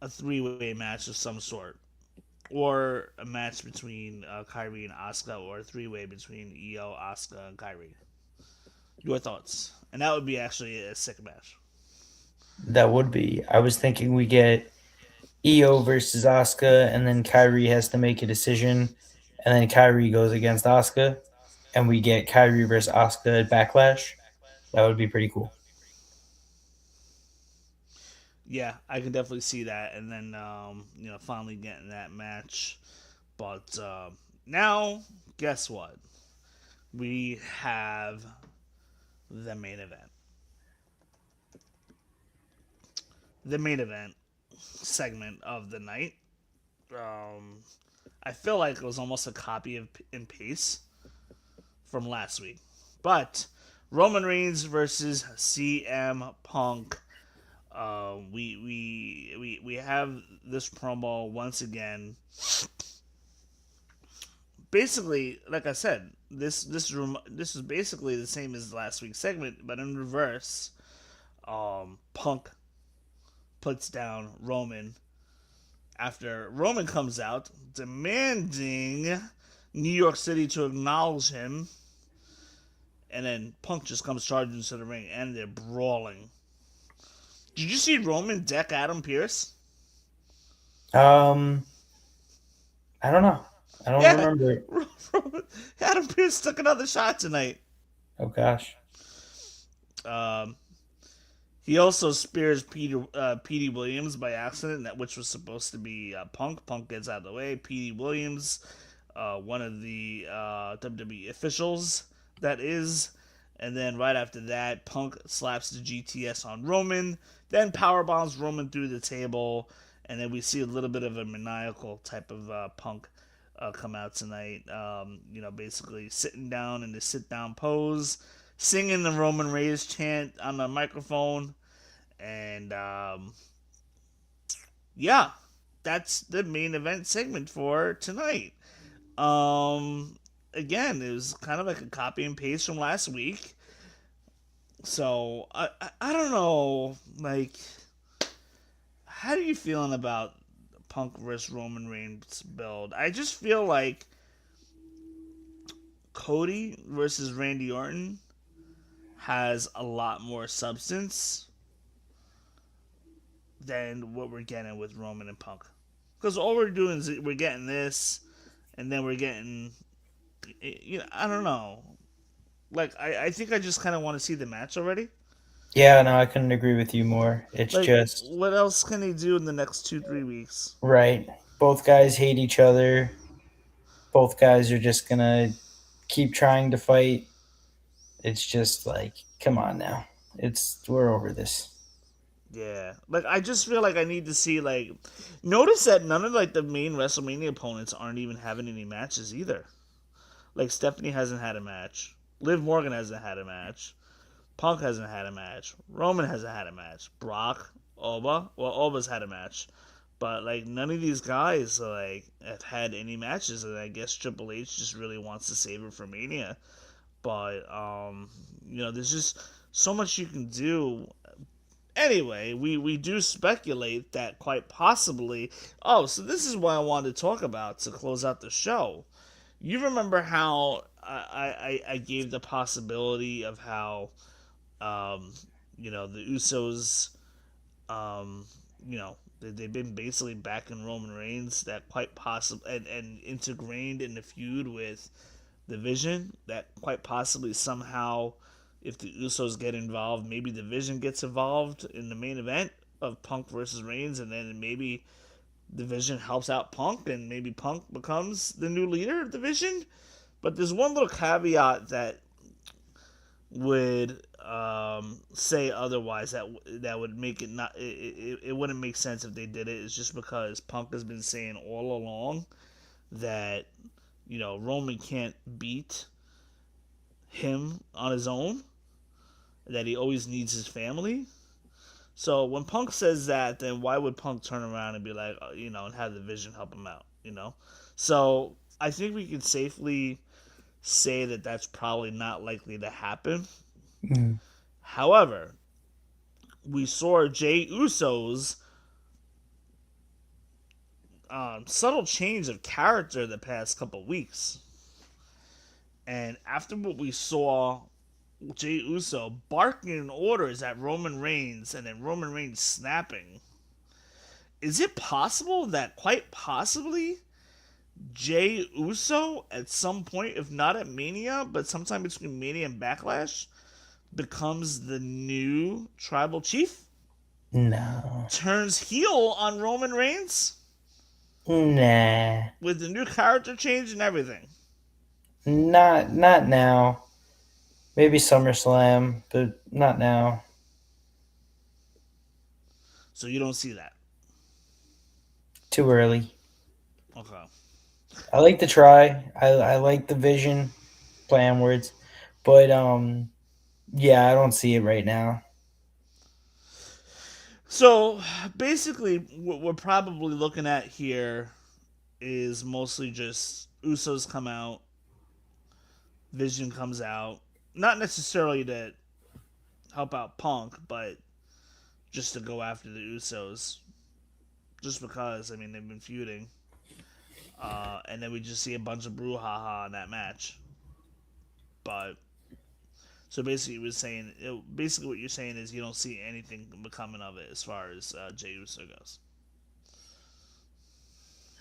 a three-way match of some sort, or a match between Kyrie and Asuka, or a three-way between Io, Asuka, and Kyrie. Your thoughts? And that would be actually a sick match. That would be. I was thinking we get Io versus Asuka, and then Kyrie has to make a decision, and then Kyrie goes against Asuka, and we get Kyrie versus Asuka at Backlash. That would be pretty cool. Yeah, I can definitely see that, and then finally getting that match. But now, guess what? We have the main event. The main event segment of the night. Um, I feel like it was almost a copy of and paste from last week, but Roman Reigns versus CM Punk. We have this promo once again. Basically, like I said, this is basically the same as last week's segment, but in reverse. Punk puts down Roman after Roman comes out demanding New York City to acknowledge him, and then Punk just comes charging into the ring, and they're brawling. Did you see Roman deck Adam Pearce? Um, I don't know. I don't Yeah, remember it. Adam Pearce took another shot tonight. Oh gosh. Um, he also spears Petey Williams by accident, which was supposed to be Punk. Punk gets out of the way. Petey Williams, one of the WWE officials, that is. And then right after that, Punk slaps the GTS on Roman, then powerbombs Roman through the table, and then we see a little bit of a maniacal type of Punk come out tonight. Basically sitting down in the sit-down pose, singing the Roman Reigns chant on the microphone, and yeah, that's the main event segment for tonight. Again, it was kind of like a copy and paste from last week. So I don't know, like, how are you feeling about Punk vs Roman Reigns build? I just feel like Cody versus Randy Orton has a lot more substance than what we're getting with Roman and Punk. Because all we're doing is we're getting this, and then we're getting, I don't know. Like, I think I just kind of want to see the match already. Yeah, no, I couldn't agree with you more. It's Like, just what else can he do in the next 2-3 weeks? right. Both guys hate each other. Both guys are just gonna keep trying to fight. It's just like, come on now. We're over this. Yeah, like I just feel like I need to see like. Notice that none of like the main WrestleMania opponents aren't even having any matches either. Like Stephanie hasn't had a match. Liv Morgan hasn't had a match. Punk hasn't had a match. Roman hasn't had a match. Brock, Oba's had a match, but like none of these guys like have had any matches, and I guess Triple H just really wants to save it for Mania. But there's just so much you can do. Anyway, we do speculate that quite possibly. Oh, so this is what I wanted to talk about to close out the show. You remember how I gave the possibility of how the Usos, they've been basically backing Roman Reigns, that quite possible and integrated in the feud with the Vision, that quite possibly somehow, if the Usos get involved, maybe the Vision gets involved in the main event of Punk versus Reigns, and then maybe the Vision helps out Punk, and maybe Punk becomes the new leader of the Vision. But there's one little caveat that would say otherwise, that would make it not it wouldn't make sense if they did it. It's just because Punk has been saying all along that Roman can't beat him on his own, that he always needs his family. So when Punk says that, then why would Punk turn around and be like, and have the Vision help him out? So I think we can safely say that that's probably not likely to happen. Mm. However, we saw Jey Uso's subtle change of character the past couple weeks. And after what we saw, Jey Uso barking orders at Roman Reigns and then Roman Reigns snapping, is it possible that quite possibly Jey Uso at some point, if not at Mania, but sometime between Mania and Backlash, becomes the new tribal chief? No. turns heel on Roman Reigns Nah. with the new character change and everything. Not now. Maybe SummerSlam, but not now. So you don't see that. Too early. Okay. I like the try. I like the vision, play on words. But yeah, I don't see it right now. So basically, what we're probably looking at here is mostly just Usos come out, Vision comes out. Not necessarily to help out Punk, but just to go after the Usos. Just because, I mean, they've been feuding. And then we just see a bunch of brouhaha in that match. But so basically, basically what you're saying is you don't see anything coming of it as far as Jey Uso goes.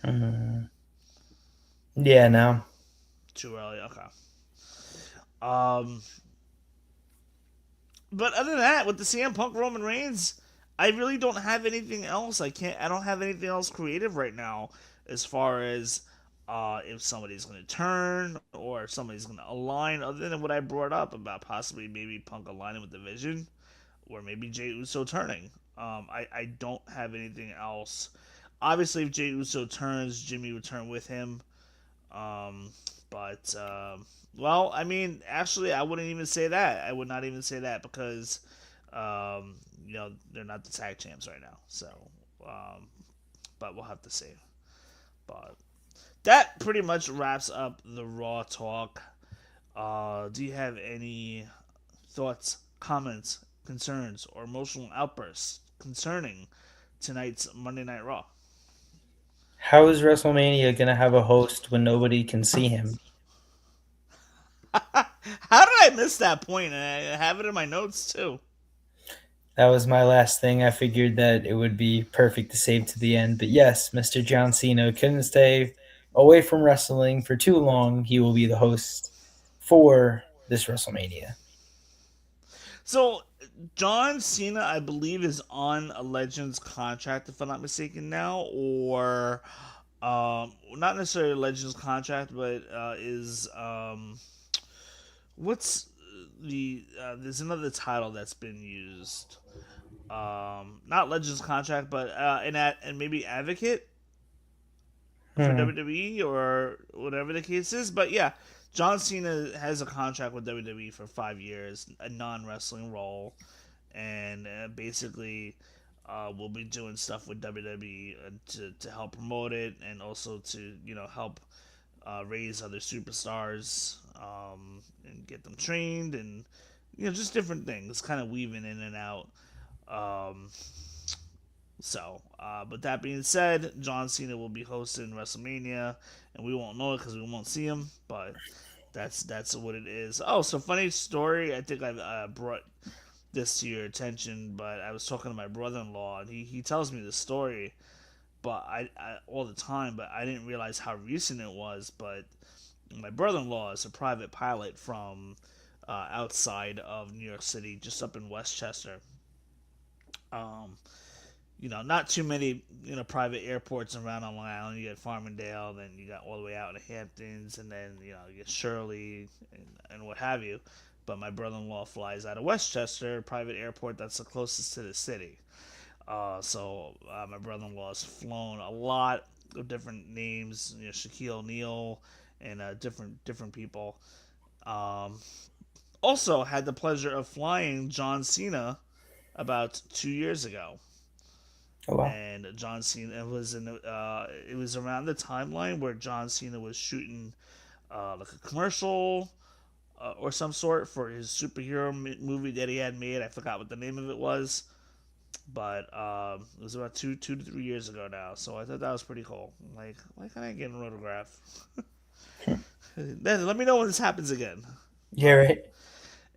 Mm. Yeah, no. Too early, okay. Um, but other than that, with the CM Punk Roman Reigns, I really don't have anything else. I don't have anything else creative right now as far as if somebody's going to turn or if somebody's going to align. Other than what I brought up about possibly maybe Punk aligning with the Vision or maybe Jey Uso turning. I don't have anything else. Obviously, if Jey Uso turns, Jimmy would turn with him. Um, but well, I mean, actually, I wouldn't even say that. I would not even say that because they're not the tag champs right now. So, um, but we'll have to see. But that pretty much wraps up the Raw talk. Do you have any thoughts, comments, concerns, or emotional outbursts concerning tonight's Monday Night Raw? How is WrestleMania gonna have a host when nobody can see him? How did I miss that point? And I have it in my notes too. That was my last thing. I figured that it would be perfect to save to the end. But yes, Mr. John Cena couldn't stay away from wrestling for too long. He will be the host for this WrestleMania. So John Cena, I believe, is on a Legends contract, if I'm not mistaken now, or not necessarily a Legends contract, but is what's there's another title that's been used. Not Legends contract, but and maybe Advocate for Hmm. WWE or whatever the case is. But yeah, John Cena has a contract with WWE for 5 years, a non-wrestling role, and basically we'll be doing stuff with WWE to help promote it and also to help raise other superstars and get them trained and just different things, kind of weaving in and out. Um, but that being said, John Cena will be hosting WrestleMania, and we won't know it because we won't see him. But that's what it is. Oh, so funny story. I think I brought this to your attention, but I was talking to my brother-in-law, and he tells me the story, but I all the time, but I didn't realize how recent it was. But my brother-in-law is a private pilot from outside of New York City, just up in Westchester. Um, not too many, private airports around on Long Island. You got Farmingdale, then you got all the way out to Hamptons, and then, you get Shirley and what have you. But my brother-in-law flies out of Westchester, private airport that's the closest to the city. So my brother-in-law has flown a lot of different names, Shaquille O'Neal and different people. Um, Also had the pleasure of flying John Cena about 2 years ago. Oh wow. And John Cena it was around the timeline where John Cena was shooting like a commercial or some sort for his superhero movie that he had made. I forgot what the name of it was, but it was about 2 to 3 years ago now. So I thought that was pretty cool. Like, why can't I get a photograph? Then let me know when this happens again. Yeah, right.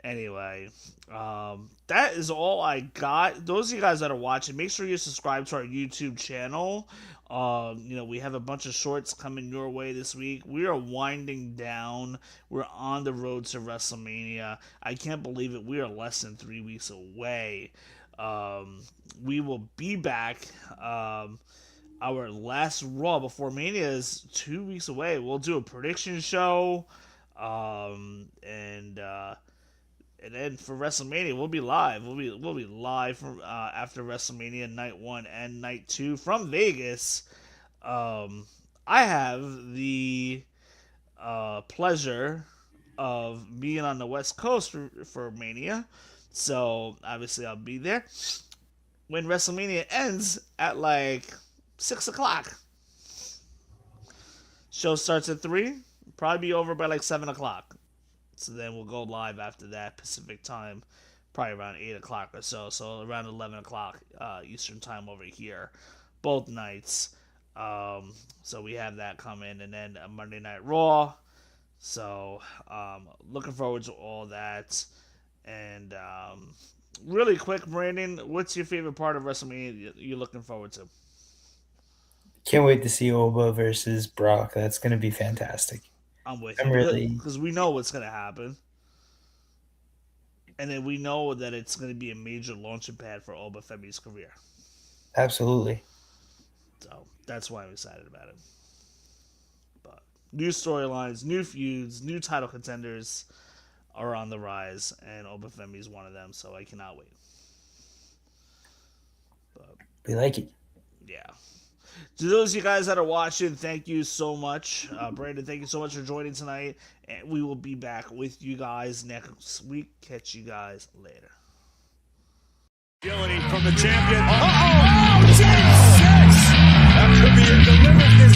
Anyway, that is all I got. Those of you guys that are watching, make sure you subscribe to our YouTube channel. We have a bunch of shorts coming your way this week. We are winding down. We're on the road to WrestleMania. I can't believe it. We are less than 3 weeks away. We will be back. Our last Raw before Mania is 2 weeks away. We'll do a prediction show, and then for WrestleMania we'll be live. We'll be live from after WrestleMania night 1 and night 2 from Vegas. I have the pleasure of being on the West Coast for Mania, so obviously I'll be there when WrestleMania ends at like 6 o'clock. Show starts at 3. Probably be over by like 7 o'clock. So then we'll go live after that Pacific time, probably around 8 o'clock or so. So around 11 o'clock Eastern time over here, both nights. So we have that coming, and then a Monday Night Raw. So looking forward to all that. And really quick, Brandon, what's your favorite part of WrestleMania you're looking forward to? Can't wait to see Oba versus Brock. That's going to be fantastic. I'm with I'm you really- because we know what's going to happen. And then we know that it's going to be a major launching pad for Oba Femi's career. Absolutely. So that's why I'm excited about it. But new storylines, new feuds, new title contenders are on the rise, and Oba Femi is one of them, so I cannot wait. But We like it. yeah. To those of you guys that are watching, thank you so much. Brandon, thank you so much for joining tonight. And we will be back with you guys next week. Catch you guys later. Agility from the champion. Oh, 10-6. That could be it. Delivers this